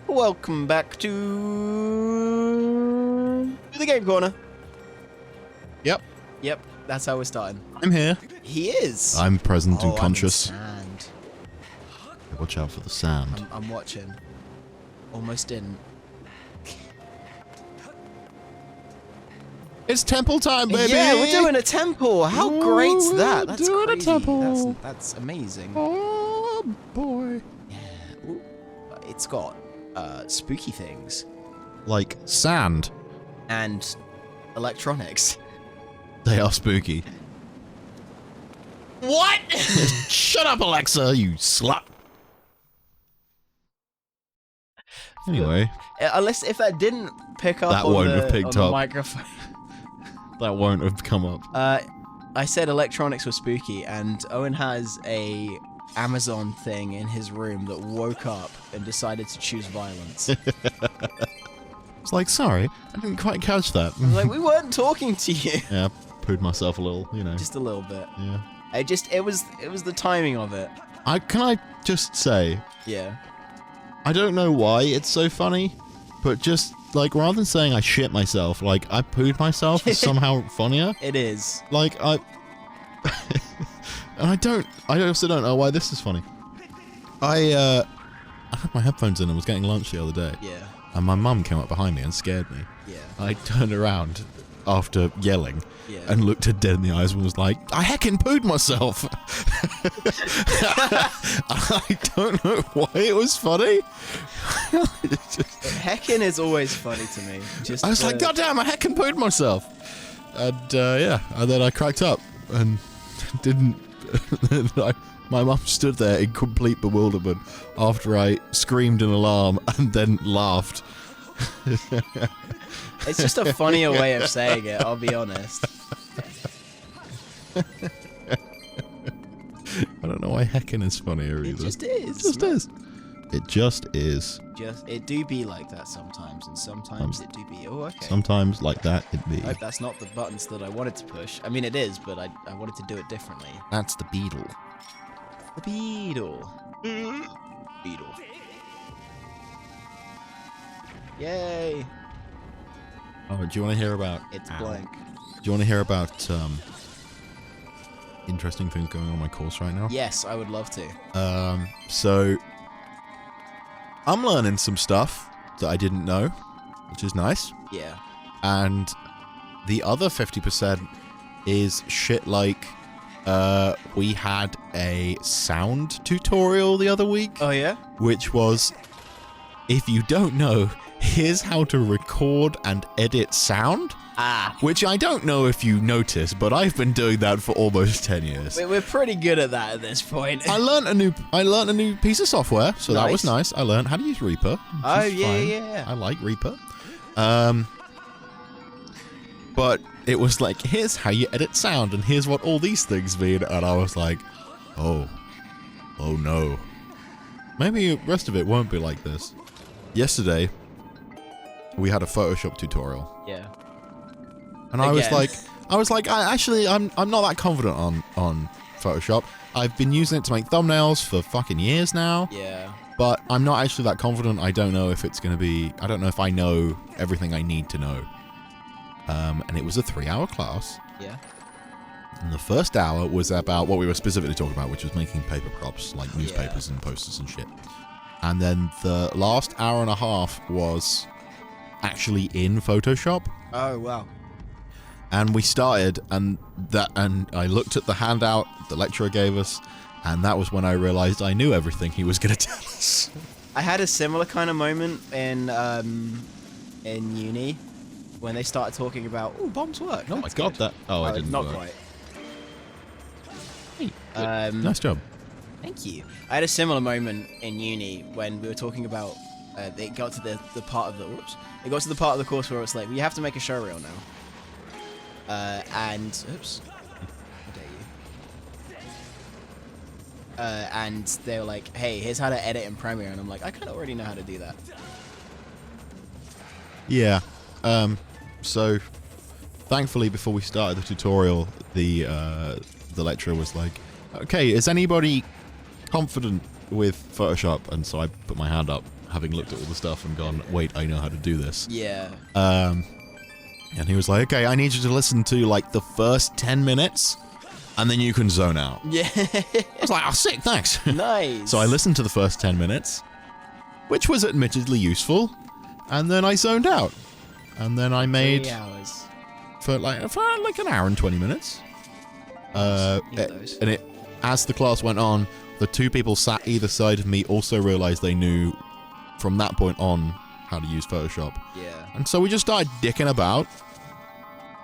Welcome back to the Game Corner. Yep. Yep, that's how we're starting. I'm here. He is. I'm present and conscious. I'm in sand. Watch out for the sand. I'm watching. Almost didn't. It's temple time, baby! Yeah, we're doing a temple. How great's that? That's doing crazy. a temple. That's amazing. Oh, boy. Yeah. Ooh. It's got spooky things. Like sand. And electronics. They are spooky. What? Shut up, Alexa, you slut! Anyway. Unless if that didn't pick up That on, won't the, have picked on the up. microphone. That won't have come up. I said electronics were spooky, and Owen has a Amazon thing in his room that woke up and decided to choose violence. It's like, sorry, I didn't quite catch that. I was like, we weren't talking to you. Yeah, pooed myself a little, you know. Just a little bit. Yeah. It was the timing of it. Can I just say, Yeah. I don't know why it's so funny, but just, like, rather than saying I shit myself, like, I pooed myself is somehow funnier. It is. Like, and I also don't know why this is funny. I had my headphones in and was getting lunch the other day. Yeah. And my mum came up behind me and scared me. Yeah. I turned around after yelling Yeah. and looked her dead in the eyes and was like, I heckin' pooed myself. I don't know why it was funny. Heckin' is always funny to me. Just I was like, God damn, I heckin' pooed myself. And yeah, and then I cracked up and didn't. My mum stood there in complete bewilderment after I screamed in alarm and then laughed. It's just a funnier way of saying it, I'll be honest. I don't know why heckin' is funnier either. It just is. It just is. It just is. It do be like that sometimes, and sometimes it do be. Oh, okay. Sometimes like that it be. I hope that's not the buttons that I wanted to push. I mean, it is, but I wanted to do it differently. That's the beetle. The beetle. Beetle. Yay! Oh, do you want to hear about? It's blank. Do you want to hear about interesting things going on my course right now? Yes, I would love to. So I'm learning some stuff that I didn't know, which is nice. Yeah. And the other 50% is shit like we had a sound tutorial the other week. Oh yeah? Which was, if you don't know, here's how to record and edit sound. Which I don't know if you noticed, but I've been doing that for almost 10 years. We're pretty good at that at this point. I learned a new piece of software, so that was nice. I learned how to use Reaper. Oh yeah. I like Reaper. But it was like, here's how you edit sound, and here's what all these things mean, and I was like, oh no. Maybe the rest of it won't be like this. Yesterday, we had a Photoshop tutorial. Yeah. And I was like, I'm not that confident on Photoshop. I've been using it to make thumbnails for fucking years now. Yeah. But I'm not actually that confident. I don't know if it's going to be, I don't know if I know everything I need to know. And it was a 3-hour class. Yeah. And the first hour was about what we were specifically talking about, which was making paper props, like newspapers and posters and shit. And then the last hour and a half was actually in Photoshop. Oh wow. And we started, and I looked at the handout the lecturer gave us, and that was when I realized I knew everything he was going to tell us. I had a similar kind of moment in uni when they started talking about, oh, bombs work. Oh my god, that... Oh, I didn't Not work. quite. Hey, nice job. Thank you. I had a similar moment in uni when we were talking about, it got to the part of the, it got to the part of the course where it's like, well, you have to make a showreel now. And oops, how dare you? And they were like, "Hey, here's how to edit in Premiere," and I'm like, "I kind of already know how to do that." Yeah. So, thankfully, before we started the tutorial, the lecturer was like, "Okay, is anybody confident with Photoshop?" And so I put my hand up, having looked at all the stuff and gone, wait, I know how to do this. Yeah. And he was like, okay, I need you to listen to like the first 10 minutes and then you can zone out. Yeah. I was like, oh, sick, thanks. Nice. So I listened to the first 10 minutes, which was admittedly useful, and then I zoned out. And then I made 3 hours. for like an hour and 20 minutes. And as the class went on, the two people sat either side of me also realized they knew from that point on how to use Photoshop. Yeah. And so we just started dicking about.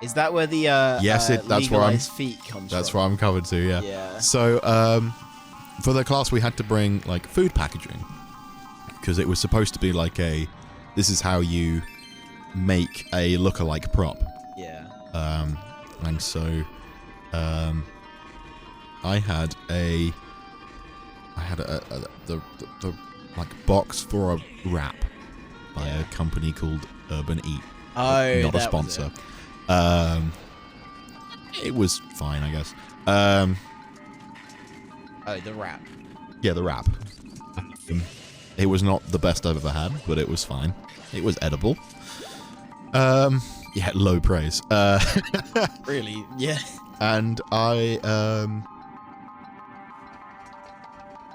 Is that where the Yes, that's where legalized feet comes That's from? where I'm covered to, yeah. Yeah. So, for the class we had to bring, like, food packaging. Because it was supposed to be like this is how you make a look-alike prop. Yeah. And so, I had the like box for a wrap by a company called Urban Eat. Oh, not a that was sponsor. it. It was fine, I guess. Oh, the wrap. Yeah, the wrap. It was not the best I've ever had, but it was fine. It was edible. Yeah, low praise. Really? Yeah. And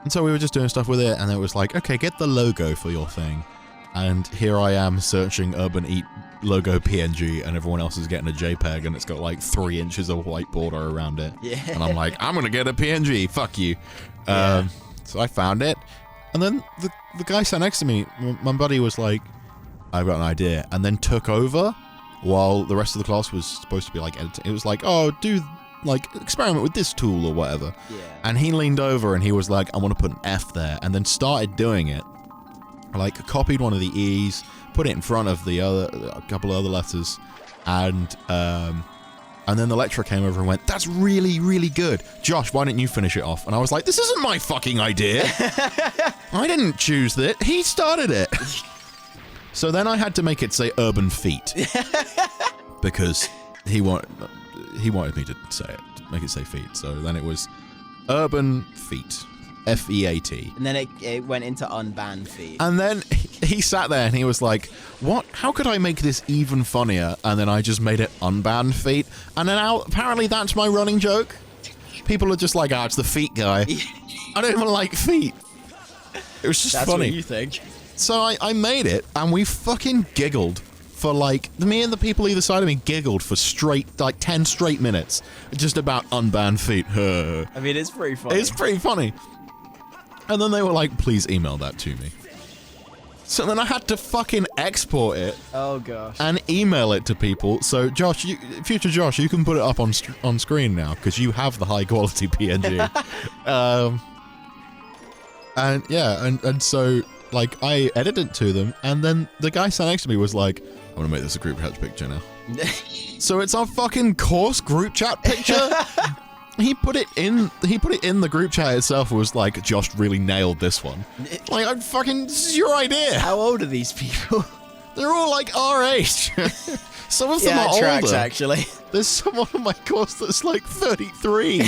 and so we were just doing stuff with it, and it was like, okay, get the logo for your thing. And here I am searching Urban Eat logo PNG, and everyone else is getting a JPEG, and it's got like 3 inches of white border around it. Yeah. And I'm like, I'm gonna get a PNG. Fuck you. Yeah. So I found it, and then the guy sat next to me, my buddy, was like, I've got an idea, and then took over while the rest of the class was supposed to be like editing. It was like, oh, do like experiment with this tool or whatever. Yeah. And he leaned over and he was like, I want to put an F there, and then started doing it. Like, copied one of the E's, put it in front of a couple of other letters, and then the lecturer came over and went, that's really, really good. Josh, why don't you finish it off? And I was like, this isn't my fucking idea. I didn't choose that. He started it. So then I had to make it say Urban Feet. Because he wanted me to say it, make it say feet. So then it was Urban Feet. F-E-A-T. And then it went into unbanned feet. And then he sat there and he was like, what? How could I make this even funnier? And then I just made it unbanned feet. And then now, apparently that's my running joke. People are just like, it's the feet guy. I don't even like feet. It was just That's funny. what you think. So I made it, and we fucking giggled for like, me and the people either side of me giggled for like 10 straight minutes just about unbanned feet. I mean, it's pretty funny. It's pretty funny. And then they were like, please email that to me. So then I had to fucking export it. Oh, gosh. And email it to people. So, Josh, future Josh, you can put it up on screen now, because you have the high-quality PNG. And, yeah, and so, like, I edited it to them, and then the guy sat next to me was like, I'm gonna make this a group chat picture now. So it's our fucking course group chat picture? He put it in the group chat itself. Was like, Josh really nailed this one. Like, this is your idea. How old are these people? They're all like our age. Some of them Yeah, are it tracks, older. actually. There's someone on my course that's like 33.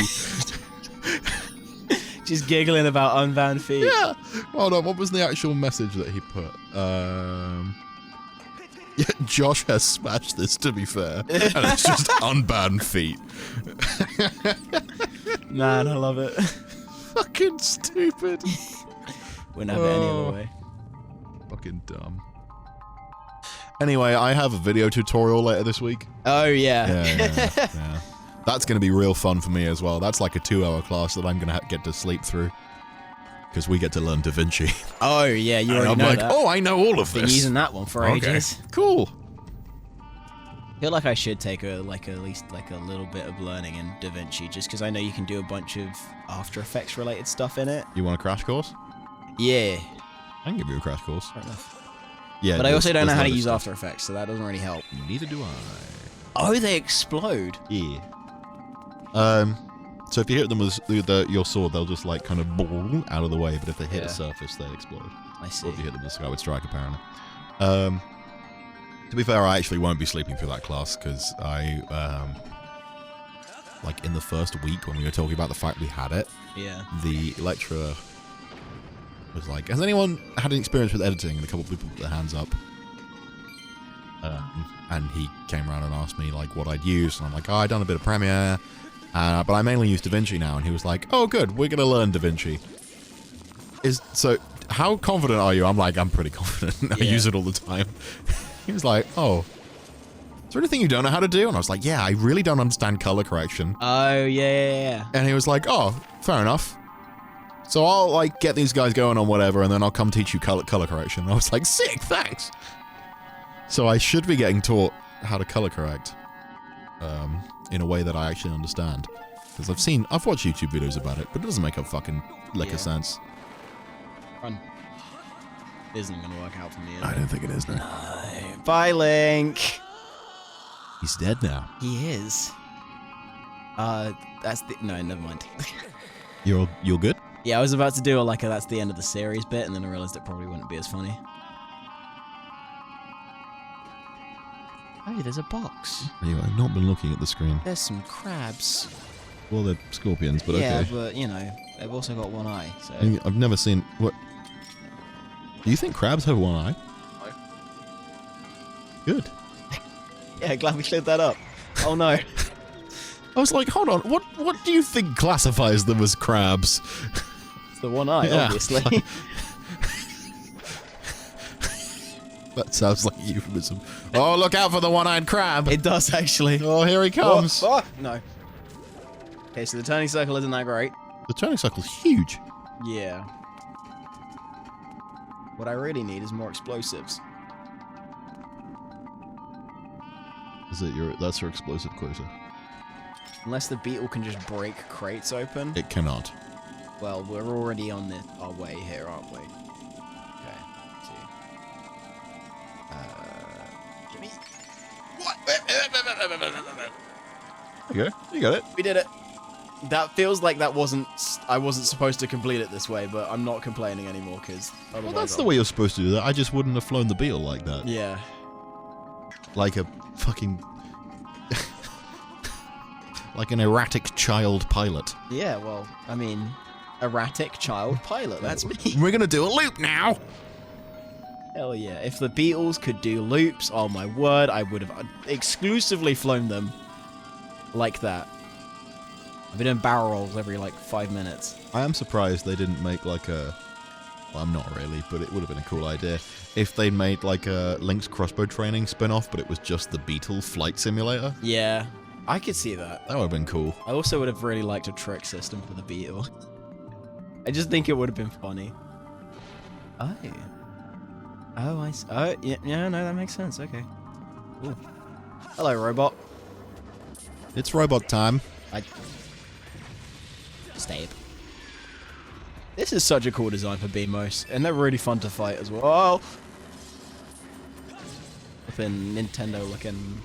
Just giggling about unbound feet. Yeah. Hold on, what was the actual message that he put? Yeah, Josh has smashed this, to be fair. And it's just unbanned feet. Man, I love it. Fucking stupid. Wouldn't have it any other way. Fucking dumb. Anyway, I have a video tutorial later this week. Oh, yeah. Yeah. That's going to be real fun for me as well. That's like a 2-hour class that I'm going to get to sleep through. Because we get to learn Da Vinci. Oh, yeah, you And already I'm know like, that. oh, I know all of Been this. using that one for ages. Cool. I feel like I should take at least a little bit of learning in Da Vinci, just because I know you can do a bunch of After Effects related stuff in it. You want a crash course? Yeah. I can give you a crash course. Fair enough. Yeah, But I also don't know how to there's use stuff. After Effects, so that doesn't really help. Neither do I. Oh, they explode. Yeah. So if you hit them with your sword, they'll just like kind of ball out of the way. But if they hit a surface, they explode. I see. Or if you hit them with a Skyward Strike, apparently. To be fair, I actually won't be sleeping through that class because I, like in the first week when we were talking about the fact we had it, Yeah. the lecturer was like, has anyone had an experience with editing? And a couple of people put their hands up. And he came around and asked me like what I'd use, and I'm like, oh, I've done a bit of Premiere, but I mainly use DaVinci now. And he was like, oh, good, we're gonna learn DaVinci. So how confident are you? I'm like, I'm pretty confident. I use it all the time. He was like, oh, is there anything you don't know how to do? And I was like, yeah, I really don't understand color correction. Oh yeah. And he was like, oh, fair enough. So I'll like get these guys going on whatever, and then I'll come teach you color correction. And I was like, sick, thanks. So I should be getting taught how to color correct in a way that I actually understand. Because I've watched YouTube videos about it, but it doesn't make a fucking lick of sense. Run. It isn't going to work out for me. I don't think it is, no. No. Bye, Link. He's dead now. He is. That's the... No, never mind. You're good? Yeah, I was about to do like a that's the end of the series bit, and then I realized it probably wouldn't be as funny. Oh, there's a box. Anyway, I've not been looking at the screen. There's some crabs. Well, they're scorpions, but yeah, okay. but, you know, they've also got one eye, so... I've never seen... What? Do you think crabs have one eye? No. Good. Yeah, glad we cleared that up. Oh, no. I was like, hold on, what do you think classifies them as crabs? It's the one eye, Yeah. obviously. That sounds like a euphemism. Oh, look out for the one-eyed crab. It does, actually. Oh, here he comes. Oh, no. Okay, so the turning circle isn't that great. The turning circle's huge. Yeah. What I really need is more explosives. Is it that's your explosive closer? Unless the beetle can just break crates open. It cannot. Well, we're already on our way here, aren't we? Okay. Let's see. Gimme. What? There you go. You got it. We did it. That feels like that wasn't... I wasn't supposed to complete it this way, but I'm not complaining anymore, because... Well, that's the way you're supposed to do that. I just wouldn't have flown the beetle like that. Yeah. Like a fucking... like an erratic child pilot. Yeah, well, I mean... Erratic child pilot, that's me. We're gonna do a loop now! Hell yeah. If the Beatles could do loops, oh my word, I would have exclusively flown them like that. I've been doing barrel rolls every, like, 5 minutes. I am surprised they didn't make like a... Well, I'm not really, but it would have been a cool idea if they made like a Link's crossbow training spin-off, but it was just the Beetle flight simulator. Yeah, I could see that. That would have been cool. I also would have really liked a trick system for the Beetle. I just think it would have been funny. Oh. Oh, I see. Oh, yeah, no, that makes sense. Okay. Ooh. Hello, robot. It's robot time. Stab. This is such a cool design for BMOS, and they're really fun to fight as well. Oh! Within Nintendo looking...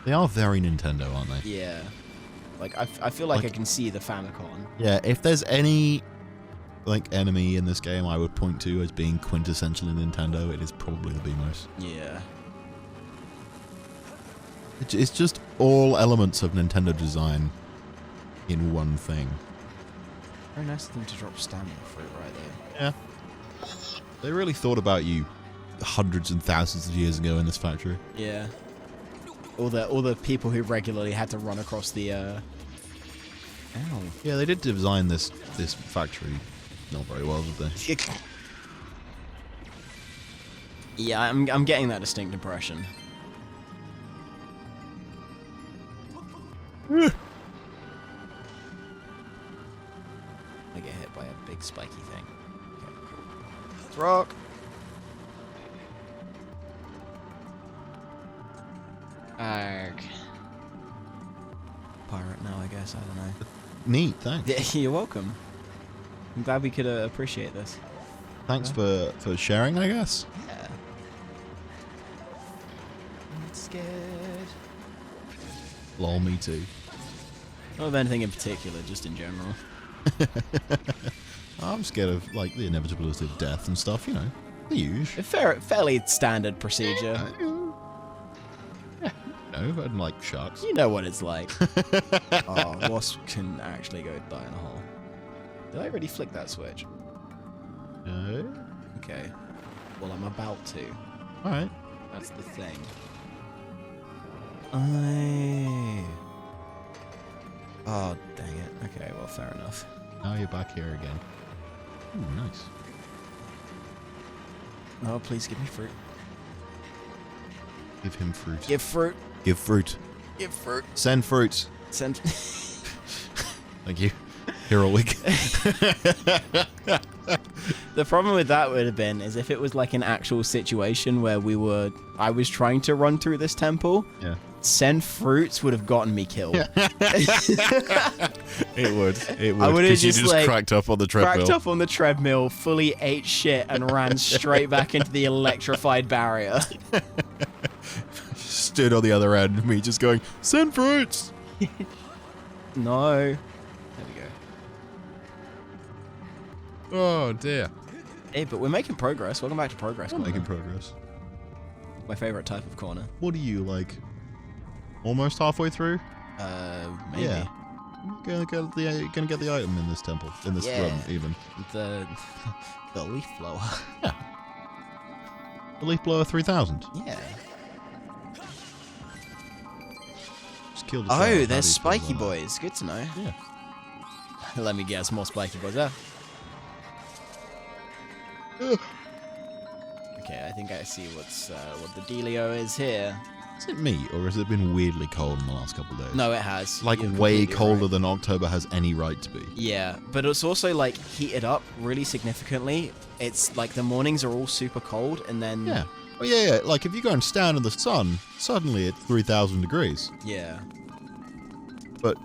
They are very Nintendo, aren't they? Yeah. Like, I feel like I can see the Famicom. Yeah, if there's any like enemy in this game I would point to as being quintessentially Nintendo, it is probably the BMOS. Yeah. It's just all elements of Nintendo design in one thing. Very nice of them to drop stamina fruit right there. Yeah. They really thought about you hundreds and thousands of years ago in this factory. Yeah. All the people who regularly had to run across the Ow. Yeah, they did design this factory not very well, did they? Yeah, I'm getting that distinct impression. I get hit by a big spiky thing. Okay, cool. Let's rock. Arg. Pirate now, I guess. I don't know. Neat, thanks. Yeah, you're welcome. I'm glad we could appreciate this. Thanks for sharing, I guess. Yeah. I'm not scared. Lol, me too. Not of anything in particular, just in general. I'm scared of like the inevitability of death and stuff, you know. The usual. A fairly standard procedure. No, and like sharks. You know what it's like. Oh, wasp can actually go die in a hole. Did I already flick that switch? No. Okay. Well, I'm about to. Alright. That's the thing. Oh, dang it. Okay, well, fair enough. Now you're back here again. Ooh, nice. Oh, please give me fruit. Give him fruit. Give fruit. Give fruit. Give fruit. Send fruits. Send. Thank you. Here all week. The problem with that would have been is if it was like an actual situation where I was trying to run through this temple. Yeah. Send fruits would have gotten me killed. It would. It would. I would have Because you just like cracked up on the treadmill. Cracked up on the treadmill, fully ate shit, and ran straight back into the electrified barrier. Stood on the other end of me, just going, "Send fruits." No. There we go. Oh dear. Hey, but we're making progress. Welcome back to Progress We're Corner. making progress. My favorite type of corner. What are you like? Almost halfway through? Maybe. Yeah. You're gonna get the item in this temple, in this room, even. The leaf blower. Yeah. The leaf blower 3000. Yeah. Just killed. Oh, there's spiky boys. Good to know. Yeah. Let me guess, more spiky boys there. Okay, I think I see what the dealio is here. Is it me, or has it been weirdly cold in the last couple of days? No, it has. Like You're way completely colder right. than October has any right to be. Yeah, but it's also like heated up really significantly. It's like the mornings are all super cold, and then Yeah. Oh yeah. Like if you go and stand in the sun, suddenly it's 3000 degrees. yeah. But,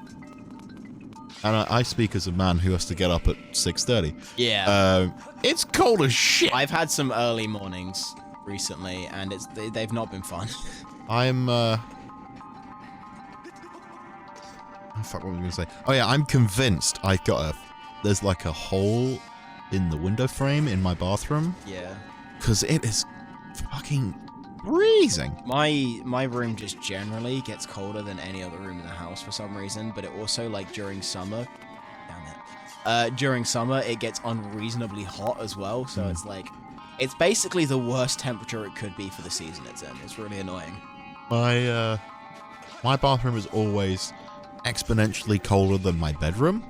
and I speak as a man who has to get up at 6:30. Yeah. It's cold as shit. I've had some early mornings recently, and they've not been fun. I'm oh, fuck, what was I gonna say? Oh yeah, I'm convinced there's like a hole in the window frame in my bathroom. Yeah. Because it is fucking freezing. My room just generally gets colder than any other room in the house for some reason, but it also, like, during summer, during summer it gets unreasonably hot as well, so it's like, it's basically the worst temperature it could be for the season it's in. It's really annoying. My bathroom is always exponentially colder than my bedroom,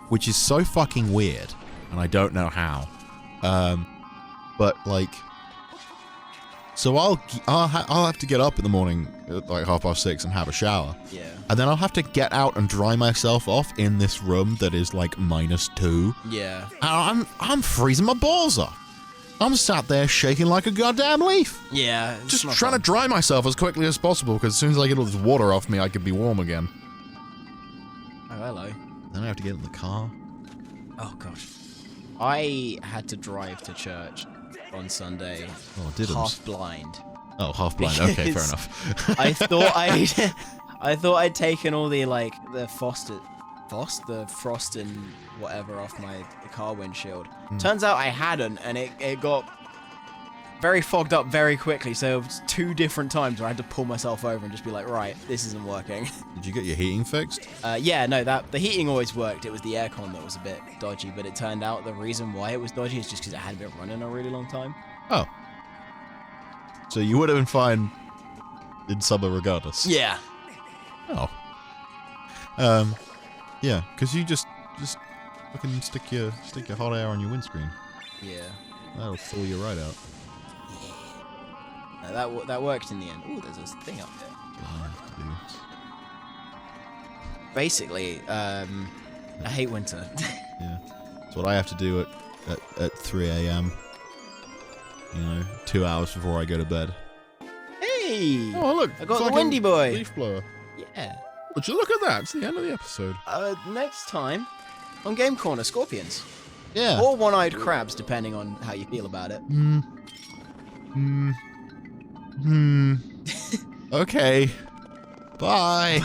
which is so fucking weird, and I don't know how. But like, so I'll have to get up in the morning at like 6:30 and have a shower. Yeah. And then I'll have to get out and dry myself off in this room that is like -2. Yeah. And I'm freezing my balls off. I'm sat there shaking like a goddamn leaf. Yeah. Just trying to dry myself as quickly as possible, because as soon as I get all this water off me, I could be warm again. Oh, hello. Then I have to get in the car. Oh, gosh. I had to drive to church on Sunday. Oh, didn't. Half blind. Oh, half blind. Okay, fair Because enough. I thought I'd taken all the, like, the frost and whatever off the car windshield. Turns out I hadn't, and it got very fogged up very quickly, so it was 2 different times where I had to pull myself over and just be like, right, this isn't working. Did you get your heating fixed? Yeah, no, the heating always worked. It was the aircon that was a bit dodgy, but it turned out the reason why it was dodgy is just because it hadn't been running a really long time. Oh. So you would have been fine in summer regardless? Yeah. Oh. Yeah, because you just fucking stick your hot air on your windscreen. Yeah. That'll thaw you right out. No, that worked in the end. Oh, there's this thing up there. Basically, I hate winter. Yeah. It's what I have to do at 3 a.m. You know, 2 hours before I go to bed. Hey! Oh, look. I got the windy boy. Leaf blower. Yeah. Would you look at that? It's the end of the episode. Next time on Game Corner, scorpions. Yeah. Or one-eyed crabs, depending on how you feel about it. Okay. Bye.